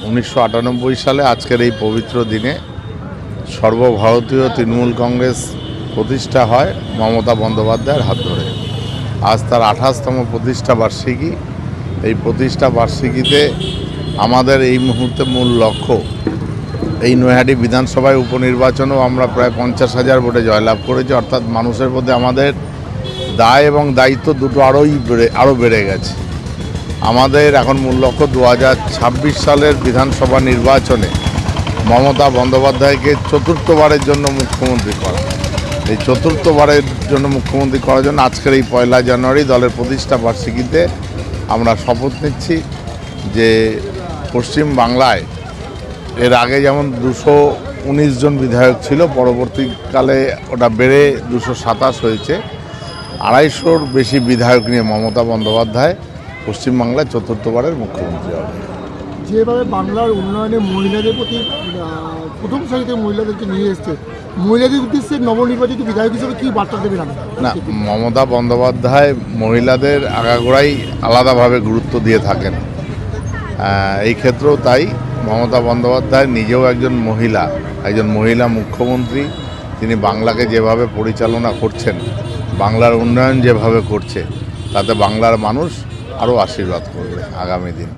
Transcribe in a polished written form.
1998 সালে আজকের এই পবিত্র দিনে সর্বভারতীয় তৃণমূল কংগ্রেস প্রতিষ্ঠা হয় মমতা বন্দ্যোপাধ্যায়ের হাত ধরে। আজ তার 28তম প্রতিষ্ঠা বার্ষিকী। এই প্রতিষ্ঠা বার্ষিকীতে আমাদের এই মুহূর্তে মূল লক্ষ্য, এই নৈহাটি বিধানসভায় উপনির্বাচনেও আমরা প্রায় 50,000 ভোটে জয়লাভ করেছি। অর্থাৎ মানুষের মধ্যে আমাদের দায় এবং দায়িত্ব দুটো আরও বেড়ে গেছে। আমাদের এখন মূল লক্ষ্য 2026 সালের বিধানসভা নির্বাচনে মমতা বন্দ্যোপাধ্যায়কে চতুর্থবারের জন্য মুখ্যমন্ত্রী করা। এই চতুর্থবারের জন্য মুখ্যমন্ত্রী করার জন্য আজকের এই 1 জানুয়ারি দলের প্রতিষ্ঠা বার্ষিকীতে আমরা শপথ নিচ্ছি যে পশ্চিম বাংলায় এর আগে যেমন 219 জন বিধায়ক ছিল, পরবর্তীকালে ওটা বেড়ে 227 হয়েছে। 250-র বেশি বিধায়ক নিয়ে মমতা বন্দ্যোপাধ্যায় পশ্চিমবাংলায় চতুর্থবারের মুখ্যমন্ত্রী হবে। যেভাবে বাংলার উন্নয়নে মহিলাদের প্রতি প্রথম সারিতে মহিলাদেরকে নিয়ে এসছে, মহিলাদের উদ্দেশ্যে নবনির্বাচিত বিধায়ক হিসেবে কী বার্তা দেবেন আপনি? না, মমতা বন্দ্যোপাধ্যায় মহিলাদের আগাগোড়াই আলাদাভাবে গুরুত্ব দিয়ে থাকেন। এই ক্ষেত্রেও তাই। মমতা বন্দ্যোপাধ্যায় নিজেও একজন মহিলা মুখ্যমন্ত্রী। তিনি বাংলাকে যেভাবে পরিচালনা করছেন, বাংলার উন্নয়ন যেভাবে করছে, তাতে বাংলার মানুষ আরও আশীর্বাদ করবে আগামী দিন।